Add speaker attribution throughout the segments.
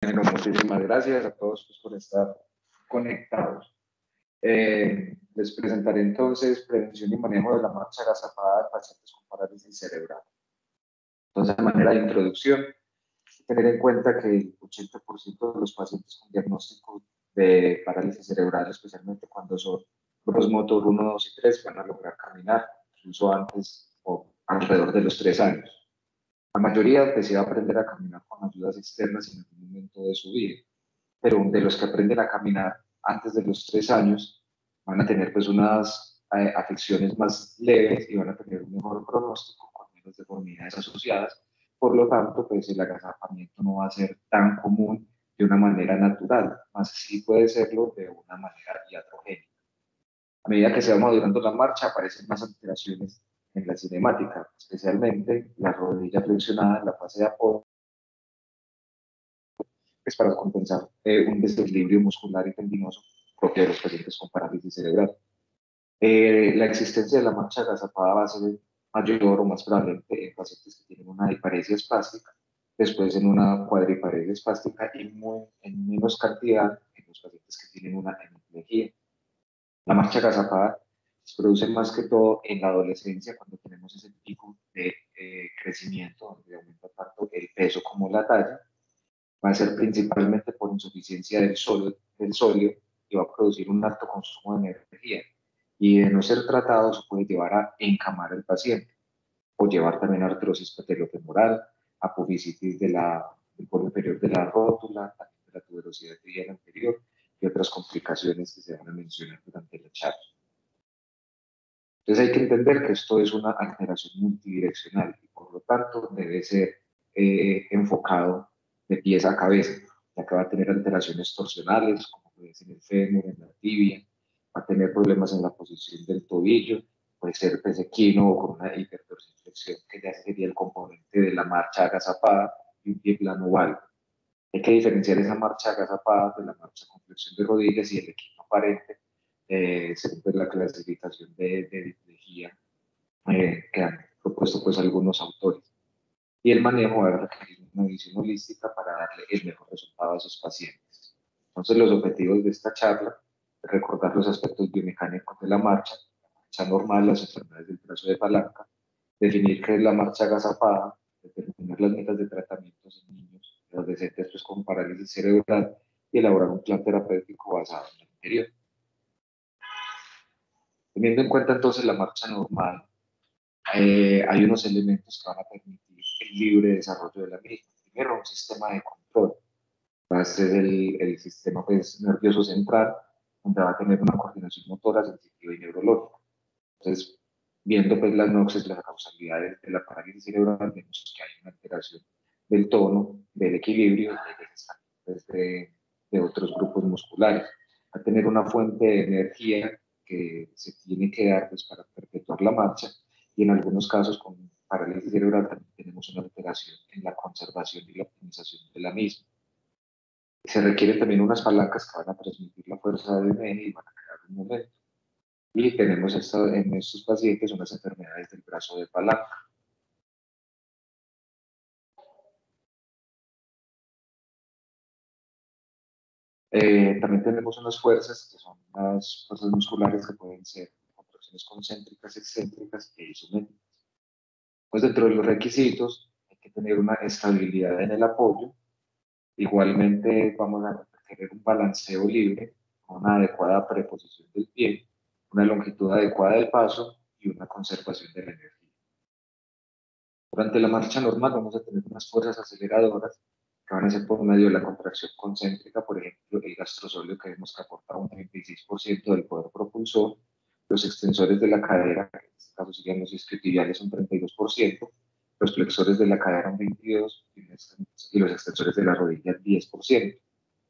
Speaker 1: Bueno, muchísimas gracias a todos pues, por estar conectados. Les presentaré entonces prevención y manejo de la marcha agazapada de pacientes con parálisis cerebral. Entonces, de manera de introducción, tener en cuenta que el 80% de los pacientes con diagnóstico de parálisis cerebral, especialmente cuando son gross motor 1, 2 y 3, van a lograr caminar, incluso antes o alrededor de los 3 años. La mayoría pues, va a aprender a caminar con ayudas externas en algún momento de su vida, pero de los que aprenden a caminar antes de los 3 años van a tener pues unas afecciones más leves y van a tener un mejor pronóstico con menos deformidades asociadas. Por lo tanto, pues el agazapamiento no va a ser tan común de una manera natural, más sí puede serlo de una manera iatrogénica. A medida que se va madurando la marcha, aparecen más alteraciones en la cinemática, especialmente la rodilla flexionada en la fase de apoyo, es para compensar un desequilibrio muscular y tendinoso propio de los pacientes con parálisis cerebral. La existencia de la marcha agazapada va a ser mayor o más probablemente en pacientes que tienen una hiparesia espástica, después en una cuadriparesia espástica y en menos cantidad en los pacientes que tienen una hemiplegia. La marcha agazapada se produce más que todo en la adolescencia, cuando tenemos ese pico de crecimiento, donde aumenta tanto el peso como la talla. Va a ser principalmente por insuficiencia del sodio y va a producir un alto consumo de energía. Y de no ser tratado, se puede llevar a encamar al paciente o llevar también a artrosis patelofemoral, apofisitis del polo inferior de la rótula, también de la tuberosidad tibial anterior y otras complicaciones que se van a mencionar durante la charla. Entonces hay que entender que esto es una alteración multidireccional y por lo tanto debe ser enfocado de pies a cabeza, ya que va a tener alteraciones torsionales, como puede ser el fémur, en la tibia, va a tener problemas en la posición del tobillo, puede ser pesequino o con una hiperdorsiflexión, que ya sería el componente de la marcha agazapada y un pie plano oval. Hay que diferenciar esa marcha agazapada de la marcha con flexión de rodillas y el equino aparente, según pues, la clasificación de diplejía que han propuesto pues, algunos autores. Y el manejo va a requerir una visión holística para darle el mejor resultado a esos pacientes. Entonces, los objetivos de esta charla es recordar los aspectos biomecánicos de la marcha normal, las enfermedades del brazo de palanca, definir qué es la marcha agazapada, determinar las metas de tratamientos en niños y adolescentes pues, con parálisis cerebral y elaborar un plan terapéutico basado en lo anterior. Teniendo en cuenta entonces la marcha normal, hay unos elementos que van a permitir el libre desarrollo de la misma. Primero, un sistema de control. Va a ser el sistema pues, nervioso central, donde va a tener una coordinación motora, sensitiva y neurológica. Entonces, viendo pues, las noxes, las causalidades de la parálisis cerebral, vemos que hay una alteración del tono, del equilibrio, de otros grupos musculares. Va a tener una fuente de energía que se tiene que dar pues, para perpetuar la marcha y en algunos casos con parálisis cerebral también tenemos una alteración en la conservación y la optimización de la misma. Se requieren también unas palancas que van a transmitir la fuerza de ADN y van a crear un momento. Y tenemos en estos pacientes unas enfermedades del brazo de palanca. También tenemos unas fuerzas que son las fuerzas musculares que pueden ser contracciones concéntricas, excéntricas e isométricas. Pues dentro de los requisitos hay que tener una estabilidad en el apoyo. Igualmente vamos a requerir un balanceo libre, una adecuada preposición del pie, una longitud adecuada del paso y una conservación de la energía. Durante la marcha normal vamos a tener unas fuerzas aceleradoras que van a ser por medio de la contracción concéntrica, por ejemplo, el gastrosóleo que vemos que aporta un 36% del poder propulsor, los extensores de la cadera, que en este caso serían los isquiotibiales, un 32%, los flexores de la cadera un 22% y los extensores de la rodilla 10%.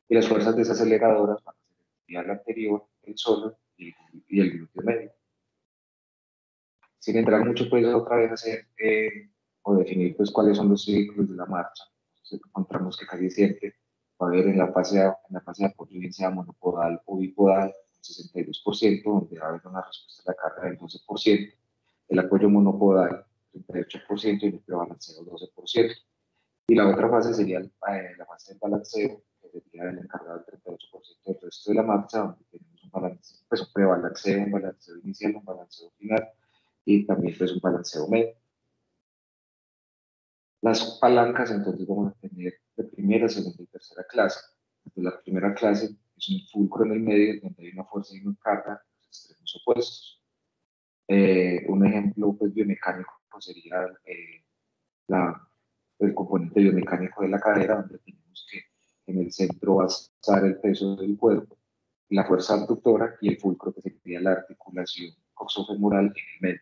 Speaker 1: Y las fuerzas desaceleradoras van a ser el tibial anterior, el solo y el glúteo medio. Sin entrar mucho, pues otra vez hacer o definir pues cuáles son los ciclos de la marcha. Entonces, encontramos que casi siempre va a haber en la fase de apoyo, bien sea monopodal o bipodal, un 62%, donde va a haber una respuesta a la carga del 12%, el apoyo monopodal 38% y el balanceo 12%. Y la otra fase sería la fase de balanceo, que sería el encargado del 38% del resto de la marcha, donde tenemos un balance, pues un prebalanceo, un balanceo inicial, un balanceo final y también pues un balanceo medio. Las palancas entonces vamos a tener de primera, segunda y tercera clase. Entonces, la primera clase es un fulcro en el medio donde hay una fuerza y una carga en los extremos opuestos. Un ejemplo pues, biomecánico pues, sería la, el componente biomecánico de la cadera, donde tenemos que en el centro va a estar el peso del cuerpo, la fuerza abductora y el fulcro, que sería la articulación coxofemoral en el medio.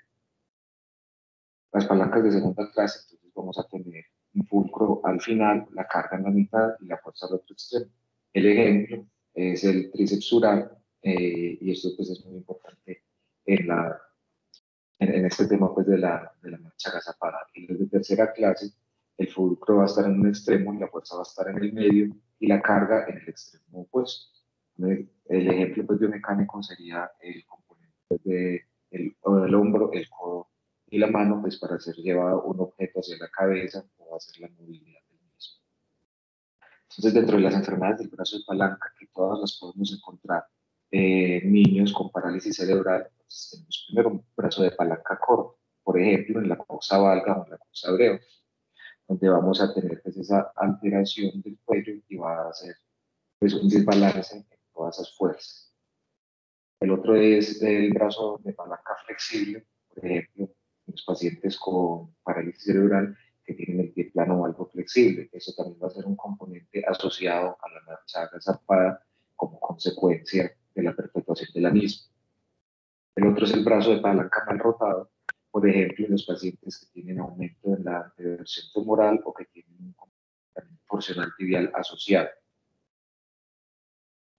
Speaker 1: Las palancas de segunda clase, entonces vamos a tener un fulcro al final, la carga en la mitad y la fuerza al otro extremo. El ejemplo es el tríceps sural, y esto pues es muy importante en este tema pues de la marcha agazapada. Y desde tercera clase, el fulcro va a estar en un extremo y la fuerza va a estar en el medio y la carga en el extremo opuesto. El ejemplo pues, biomecánico sería el componente del hombro, el codo y la mano, pues para ser llevado un objeto hacia la cabeza o hacer la movilidad del mismo. Entonces, dentro de las enfermedades del brazo de palanca, que todas las podemos encontrar, niños con parálisis cerebral, pues, tenemos primero un brazo de palanca corto, por ejemplo, en la coxa valga o en la coxa breve, donde vamos a tener pues, esa alteración del cuello y va a ser pues, un desbalance en todas esas fuerzas. El otro es el brazo de palanca flexible, por ejemplo, los pacientes con parálisis cerebral que tienen el pie plano o algo flexible. Eso también va a ser un componente asociado a la marcha agazapada como consecuencia de la perpetuación de la misma. El otro es el brazo de palanca mal rotado, por ejemplo, en los pacientes que tienen aumento en la anteversión femoral o que tienen un comportamiento porcional tibial asociado.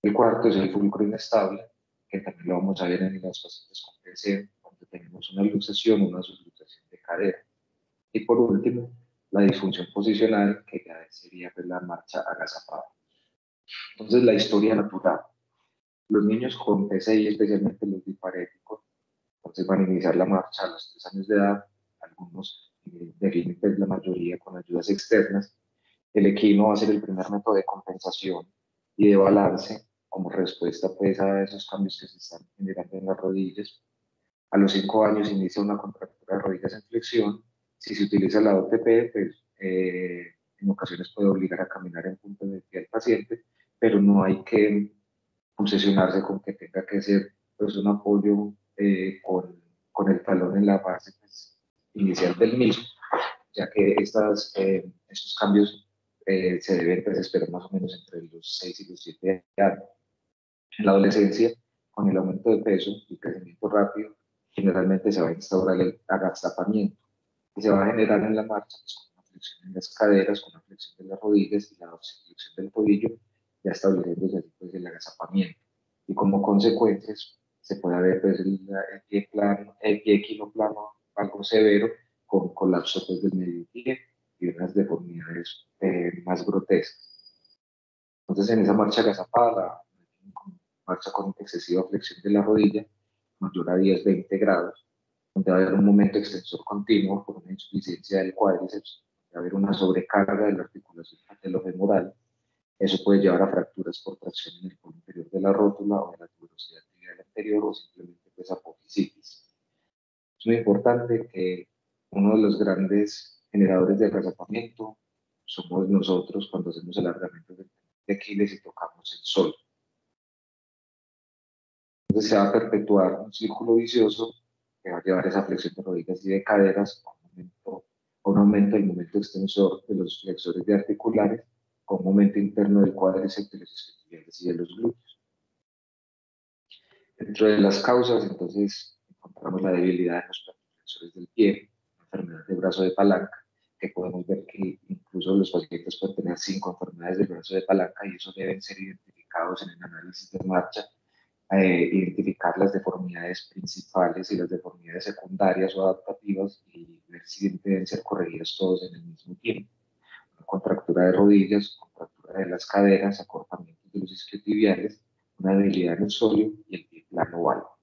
Speaker 1: El cuarto es el fulcro inestable, que también lo vamos a ver en los pacientes con PC, donde tenemos una luxación o una subluxación de cadera. Y por último, la disfunción posicional, que ya sería pues, la marcha agazapada. Entonces, la historia natural. Los niños con PCI, especialmente los disparéticos, entonces van a iniciar la marcha a los 3 años de edad, algunos definen pues, la mayoría con ayudas externas. El equino va a ser el primer método de compensación y de balance como respuesta pues, a esos cambios que se están generando en las rodillas. A los 5 años inicia una contractura de rodillas en flexión. Si se utiliza la OTP, pues en ocasiones puede obligar a caminar en punta de pie al paciente, pero no hay que obsesionarse con que tenga que ser pues, un apoyo con el talón en la base pues, inicial del mismo, ya que estos cambios se deben pues, esperar más o menos entre los 6 y los 7 años. En la adolescencia, con el aumento de peso y crecimiento rápido, generalmente se va a instaurar el agazapamiento y se va a generar en la marcha pues, con una flexión en las caderas, con una flexión de las rodillas y la flexión del tobillo, ya estableciéndose así pues, el agazapamiento. Y como consecuencias se puede ver pues, el pie plano, el pie equinoplano algo severo con colapso pues, del medio pie y unas deformidades más grotescas. Entonces, en esa marcha agazapada, marcha con excesiva flexión de la rodilla, mayor a 10-20 grados, donde va a haber un momento extensor continuo por una insuficiencia del cuádriceps, va a haber una sobrecarga de la articulación patellofemoral. Eso puede llevar a fracturas por tracción en el polo inferior de la rótula o de la tuberosidad tibial anterior o simplemente pues, apofisitis. Es muy importante que uno de los grandes generadores de agazapamiento somos nosotros cuando hacemos el alargamiento del tendón de Aquiles y tocamos el sol. Entonces se va a perpetuar un círculo vicioso que va a llevar esa flexión de rodillas y de caderas a un aumento del momento extensor de los flexores de articulares, con un aumento interno del cuádriceps, de los isquiotibiales y de los glúteos. Dentro de las causas, entonces, encontramos la debilidad de los flexores del pie, la enfermedad del brazo de palanca, que podemos ver que incluso los pacientes pueden tener 5 enfermedades del brazo de palanca y eso deben ser identificados en el análisis de marcha, identificar las deformidades principales y las deformidades secundarias o adaptativas y ver si deben ser corregidas todos en el mismo tiempo. Una contractura de rodillas, contractura de las caderas, acortamiento de los isquiotibiales, una debilidad en el sóleo y el pie plano o algo.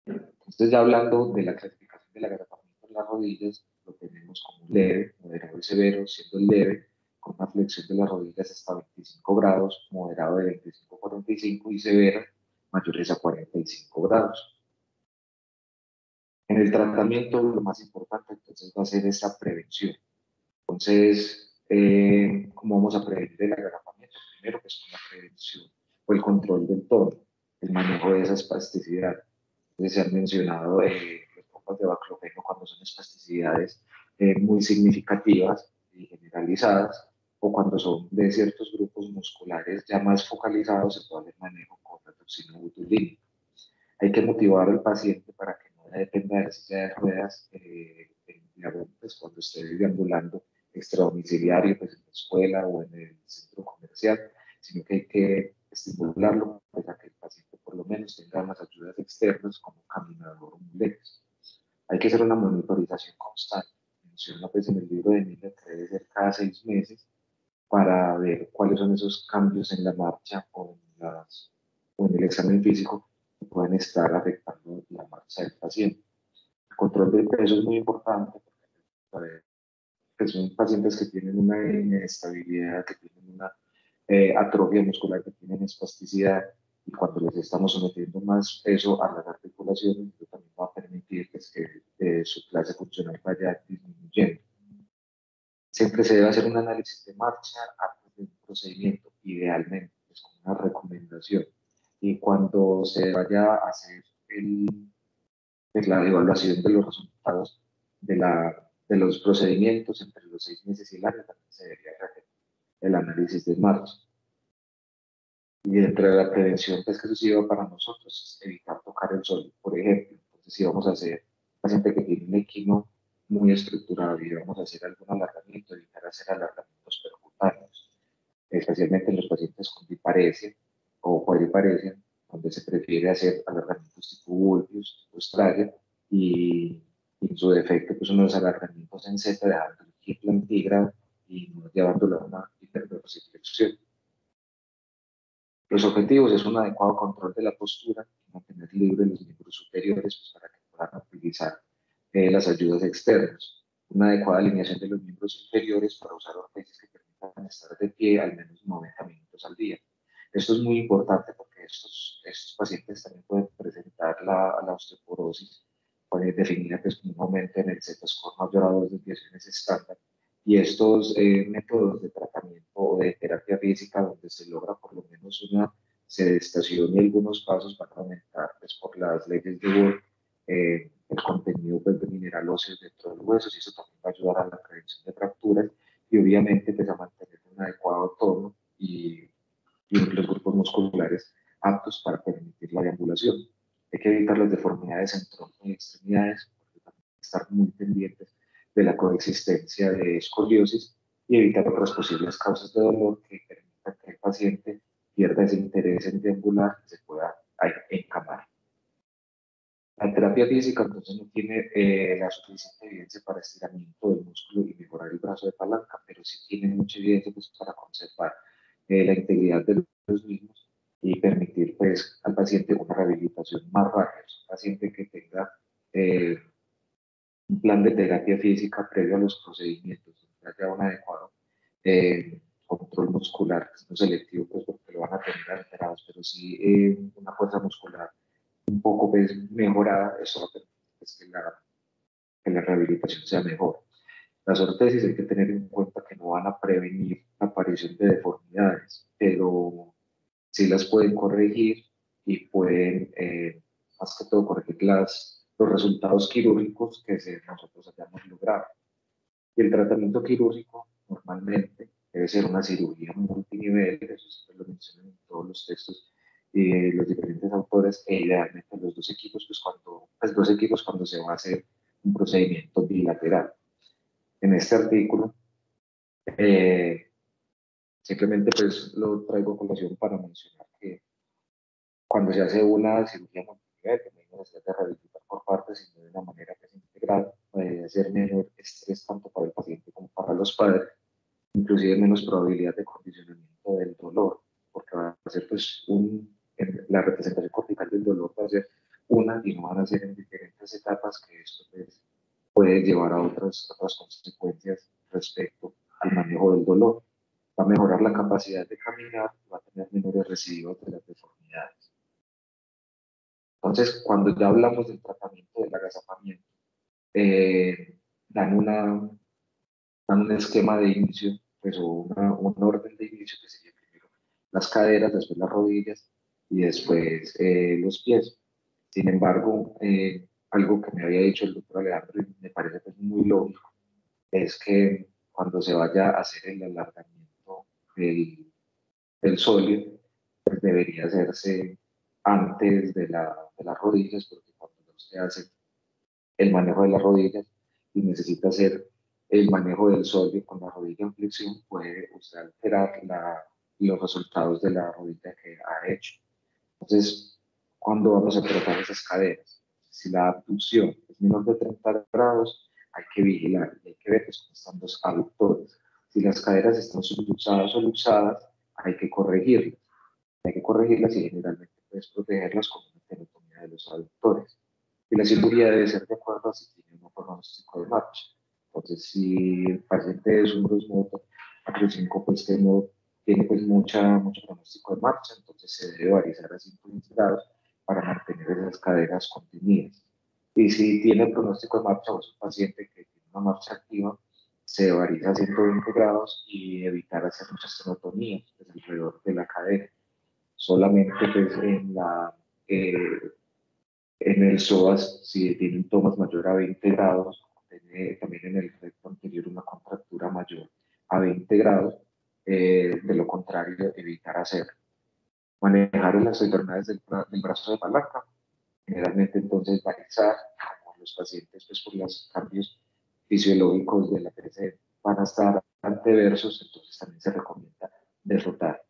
Speaker 1: Entonces, ya hablando de la clasificación del agazapamiento en las rodillas, lo tenemos como leve, moderado y severo, siendo el leve con una flexión de las rodillas hasta 25 grados, moderado de 25 a 45 y severa mayores a 45 grados. En el tratamiento lo más importante entonces va a ser esa prevención. Entonces, ¿cómo vamos a prevenir el agravamiento? Primero, pues con la prevención o el control del tono, el manejo de esa espasticidad. Entonces, se han mencionado los pompas de baclofeno cuando son espasticidades muy significativas y generalizadas, o cuando son de ciertos grupos musculares ya más focalizados, se puede hacer manejo con la toxina botulínica. Hay que motivar al paciente para que no dependa de la silla de ruedas pues, cuando esté deambulando extradomiciliario, pues en la escuela o en el centro comercial, sino que hay que estimularlo para que el paciente por lo menos tenga unas ayudas externas como caminador o muletas. Hay que hacer una monitorización constante. Menciona pues en el libro de Miller que debe ser cada 6 meses para ver cuáles son esos cambios en la marcha o en el examen físico que pueden estar afectando la marcha del paciente. El control del peso es muy importante porque son pacientes que tienen una inestabilidad, que tienen una atrofia muscular, que tienen espasticidad, y cuando les estamos sometiendo más peso a las articulaciones, eso también va a permitir pues, que su clase funcional vaya disminuyendo. Siempre se debe hacer un análisis de marcha antes de un procedimiento, idealmente, es como una recomendación. Y cuando se vaya a hacer pues, la evaluación de los resultados de los procedimientos entre los 6 meses y el año, también se debería hacer el análisis de marcha. Y dentro de la prevención pues, que eso sirva para nosotros es evitar tocar el sol, por ejemplo. Entonces, si vamos a hacer paciente que tiene un equino muy estructurado y vamos a hacer algún alargamiento, evitar hacer alargamientos percutáneos, especialmente en los pacientes con diparesia o cuadriparesia, donde se prefiere hacer alargamientos tipo bulbius, tipo estrella, y en su defecto, pues unos alargamientos en Z, dejando el hip plantígrado y no llevándolo a una hiperdorsiflexión. Los objetivos es un adecuado control de la postura y mantener libre los miembros superiores pues, para que puedan utilizar las ayudas externas. Una adecuada alineación de los miembros inferiores para usar ortesis que permitan estar de pie al menos 90 minutos al día. Esto es muy importante porque estos pacientes también pueden presentar la osteoporosis, puede definir pues, como un aumento en el Z-score mayor a 2 desviaciones estándar. Y estos métodos de tratamiento o de terapia física, donde se logra por lo menos una sedestación y algunos pasos van a aumentar pues, por las leyes de Bohr el contenido pues, de mineral óseo dentro de los huesos, y eso también va a ayudar a la prevención de fracturas y obviamente pues, a mantener un adecuado tono y los grupos musculares aptos para permitir la deambulación. Hay que evitar las deformidades en tronco y extremidades, porque también hay que estar muy pendientes de la coexistencia de escoliosis y evitar otras posibles causas de dolor que permitan que el paciente pierda ese interés en deambular y se pueda encamar. La terapia física entonces no tiene la suficiente evidencia para estiramiento del músculo y mejorar el brazo de palanca, pero sí tiene mucha evidencia pues, para conservar la integridad de los mismos y permitir pues, al paciente una rehabilitación más rápida. Un paciente que tenga un plan de terapia física previo a los procedimientos, donde haya un adecuado control muscular, no selectivo, pues porque lo van a tener alterados, pero sí una fuerza muscular un poco pues, mejorada, eso va a permitir pues, que la rehabilitación sea mejor. Las ortesis hay que tener en cuenta que no van a prevenir la aparición de deformidades, pero sí las pueden corregir y pueden, más que todo, corregir los resultados quirúrgicos que nosotros hayamos logrado. Y el tratamiento quirúrgico normalmente debe ser una cirugía multinivel, eso siempre lo mencionan en todos los textos y los diferentes autores, e idealmente los dos equipos cuando se va a hacer un procedimiento bilateral. En este artículo, eh, simplemente pues lo traigo a colación para mencionar que cuando se hace una cirugía multinivel, que no hay necesidad de rehabilitar por partes, sino de una manera que es integral, puede hacer menor estrés tanto para el paciente como para los padres, inclusive menos probabilidad de condicionamiento del dolor, porque va a ser pues la representación cortical del dolor va a ser una y no van a ser en diferentes etapas, que esto pues, puede llevar a otras consecuencias respecto al manejo del dolor. Va a mejorar la capacidad de caminar, va a tener menores residuos de las deformidades. Entonces, cuando ya hablamos del tratamiento del agazapamiento, eh, dan, una, dan un esquema de inicio, pues, o un orden de inicio que sería primero las caderas, después las rodillas y después los pies. Sin embargo, algo que me había dicho el doctor Alejandro y me parece pues, muy lógico, es que cuando se vaya a hacer el alargamiento del sólido, pues debería hacerse antes de las rodillas, porque cuando usted hace el manejo de las rodillas y necesita hacer el manejo del sólido con la rodilla en flexión, puede usted alterar los resultados de la rodilla que ha hecho. Entonces, ¿cuándo vamos a tratar esas caderas? Si la abducción es menor de 30 grados, hay que vigilar y hay que ver cómo están los aductores. Si las caderas están subluxadas o luxadas, hay que corregirlas. Hay que corregirlas y generalmente puedes protegerlas con una tenotomía de los aductores. Y la cirugía debe ser de acuerdo a si tiene un pronóstico de marcha. Entonces, si el paciente es un Grosmotor 4-5, pues tiene pues mucho pronóstico de marcha, entonces se debe varizar a 120 grados para mantener esas caderas contenidas. Y si tiene pronóstico de marcha o es un paciente que tiene una marcha activa, se variza a 120 grados y evitar hacer muchas tenotomías pues, alrededor de la cadera. Solamente pues, eh, en el psoas, si tiene un tomas mayor a 20 grados, tiene también en el recto anterior una contractura mayor a 20 grados, de lo contrario, evitar hacerlo. Manejar las enfermedades del brazo de palanca, generalmente entonces varizar, como los pacientes pues por los cambios fisiológicos de la PC van a estar anteversos, entonces también se recomienda derrotar.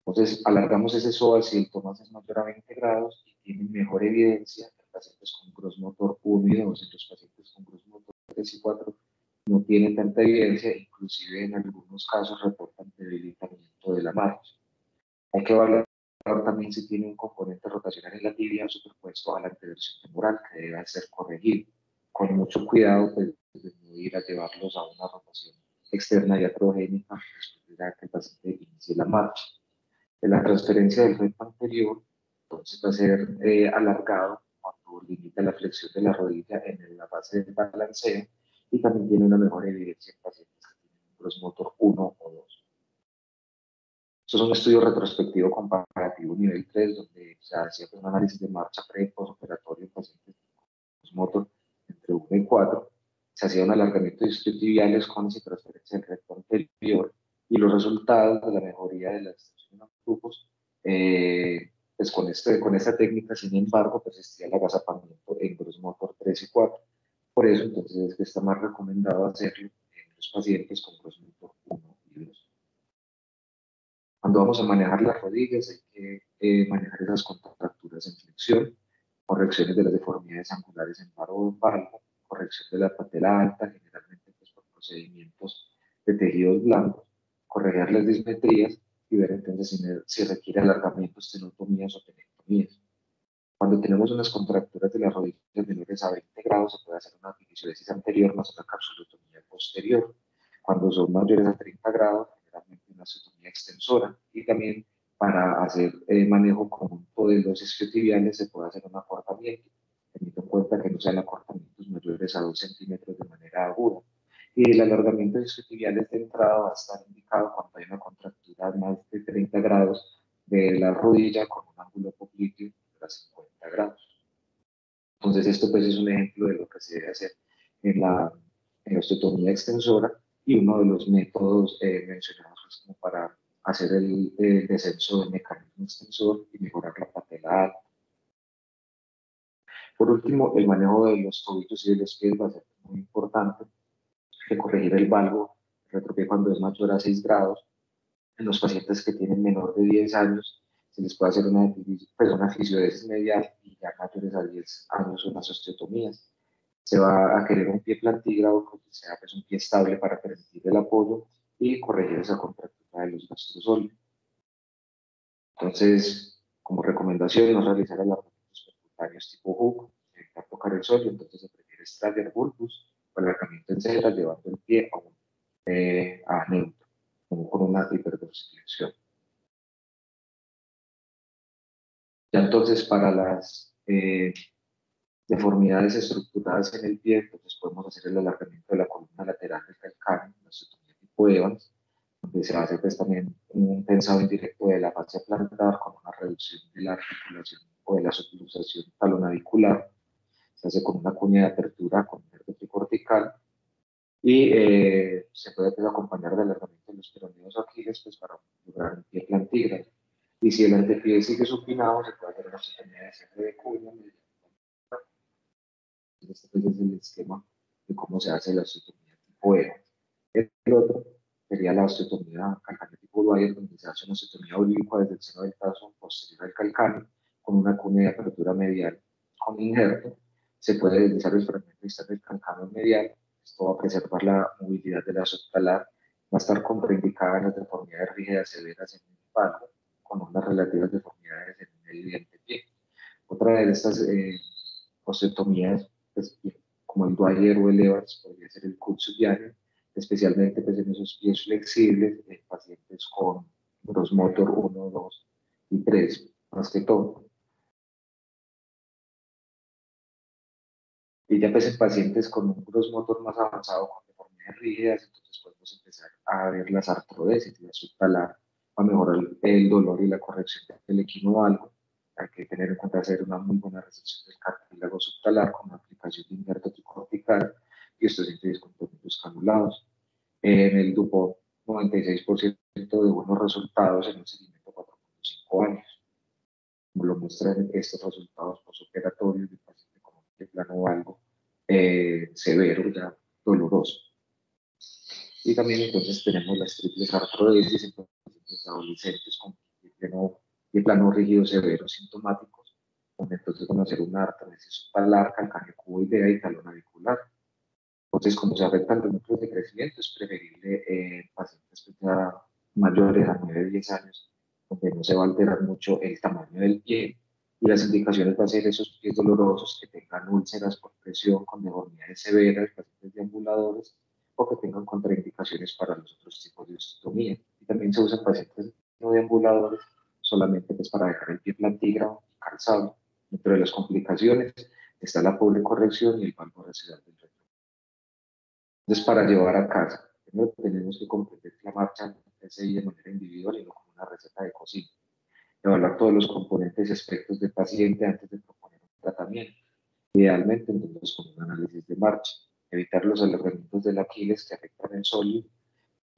Speaker 1: Entonces, alargamos ese psoas si el tomas es mayor a 20 grados y tiene mejor evidencia en pacientes con Grosmotor 1 y 2. En los pacientes con Grosmotor 3 y 4 no tienen tanta evidencia, inclusive en algunos casos reportan debilitamiento de la marcha. Hay que evaluar también si tiene un componente rotacional en la tibia superpuesto a la anteversión femoral que debe ser corregido. Con mucho cuidado, pues, de no ir a llevarlos a una rotación externa iatrogénica después de que el paciente inicie la marcha. En la transferencia del recto anterior, entonces va a ser alargado cuando limita la flexión de la rodilla en la fase del balanceo y también tiene una mejor evidencia en pacientes que tienen un Grosmotor 1 o 2. Esto es un estudio retrospectivo comparativo nivel 3, donde se hacía un análisis de marcha pre y postoperatorio en pacientes con Grosmotor entre 1 y 4. Se hacía un alargamiento de isquiotibiales con y transferencia del recto anterior y los resultados de la mejoría de la extensión de los grupos, pues con esta técnica, sin embargo, persistía el agazapamiento en Grosmotor 3 y 4. Por eso, entonces, es que está más recomendado hacerlo en los pacientes con Grosmotor 1 y 2. Cuando vamos a manejar las rodillas, hay que manejar esas contracturas en flexión, correcciones de las deformidades angulares en paro o valga, corrección de la patela alta, generalmente pues, por procedimientos de tejidos blancos, corregir las dismetrías y ver entonces si requiere alargamientos, tenotomías o tenectomías. Cuando tenemos unas contracturas de las rodillas menores a 20 grados, se puede hacer una fisiodesis anterior más una capsulotomía posterior. Cuando son mayores a 30 grados, generalmente una osteotomía extensora. Y también para hacer manejo conjunto de los isquiotibiales se puede hacer un acortamiento, teniendo en cuenta que no sean acortamientos mayores a 2 centímetros de manera aguda. Y el alargamiento de isquiotibiales de entrada va a estar indicado cuando hay una contractura más de 30 grados de la rodilla con un ángulo popliteo a 50 grados. Entonces, esto pues es un ejemplo de lo que se debe hacer en la osteotomía extensora y uno de los métodos mencionados pues, como para hacer el descenso del mecanismo extensor y mejorar la patela alta. Por último, el manejo de los tobillos y de los pies va a ser muy importante. Hay que corregir el valgo retropié cuando es mayor a 6 grados. En los pacientes que tienen menor de 10 años, se les puede hacer una fisiodesis medial y ya mayores a 10 años unas osteotomías. Se va a querer un pie plantígrado que sea pues, un pie estable para permitir el apoyo y corregir esa contractura de los gastrosóleos. Entonces, como recomendación, no realizar alargamientos percutâneos tipo hook, evitar tocar el suelo, entonces se prefiere Strager bulbus o alargamiento en Z, llevando el pie a neutro, como con una hiperdorsiflexión. Ya entonces, para las deformidades estructuradas en el pie, entonces podemos hacer el alargamiento de la columna lateral del calcáneo, la osteotomía tipo Evans, donde se hace pues también un tensado indirecto de la fascia plantar con una reducción de la articulación o de la subluxación talonavicular. Se hace con una cuña de apertura con nervio tricortical y se puede pues, acompañar del alargamiento de los peroneos o aquiles pues, para lograr un pie plantígrado. Y si el antepié sigue supinado, se puede hacer una osteotomía de cierre de cuña. Este pues, es el esquema de cómo se hace la osteotomía tipo E. El otro sería la osteotomía calcánea tipo Dwyer, donde se hace una osteotomía oblicua desde el seno del tazo posterior al calcáneo con una cuña de apertura medial con injerto. Se puede deslizar el fragmento externo del calcáneo medial. Esto va a preservar la movilidad de la subtalar. Va a estar contraindicada en las deformidades rígidas severas en el palmo, con unas relativas deformidades en el diente pie. Otra de estas osteotomías, pues, como el Dwyer o el Evans, podría ser el Kutsuyana, especialmente pues, en esos pies flexibles en pacientes con gross motor 1, 2 y 3, más que todo. Y ya pues en pacientes con un gross motor más avanzado, con deformidades rígidas, entonces podemos empezar a ver las artrodesis, la subtalar, a mejorar el dolor y la corrección del equinovalgo. Hay que tener en cuenta hacer una muy buena resección del cartílago subtalar con la aplicación de injerto tricortical y estos índices con tónicos canulados. En el Dupont, 96% de buenos resultados en un seguimiento de 4.5 años, como lo muestran estos resultados postoperatorios de paciente con un plano valgo severo, ya doloroso. Y también entonces tenemos las triples artrodesis en pacientes adolescentes con pie plano rígido severo sintomáticos, donde entonces vamos a hacer una artrodesis subtalar, calcáneo cuboidea y talón navicular. Entonces, como se afectan los núcleos de crecimiento, es preferible en pacientes ya mayores a 9-10 años, donde no se va a alterar mucho el tamaño del pie. Y las indicaciones van a ser esos pies dolorosos que tengan úlceras por presión con deformidades severas, pacientes deambuladores, o que tengan contraindicaciones para los otros tipos de osteotomía. Y también se usan pacientes no deambuladores solamente pues, para dejar el pie plantígrado y calzado. Dentro de las complicaciones está la pobre corrección y el valgo residual del reto. Entonces, para llevar a casa, primero tenemos que comprender que la marcha es de manera individual y no como una receta de cocina. Evaluar todos los componentes y aspectos del paciente antes de proponer un tratamiento. Idealmente, entonces, con un análisis de marcha. Evitar los alargamientos del Aquiles que afectan el sólido.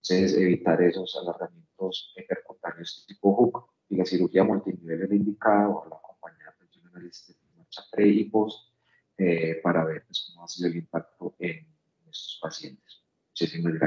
Speaker 1: Entonces, evitar esos alargamientos percutáneos tipo hook. Y la cirugía multinivel es la indicada o la acompañada de un análisis de marcha pre y post para ver pues, cómo ha sido el impacto en estos pacientes. Muchísimas gracias.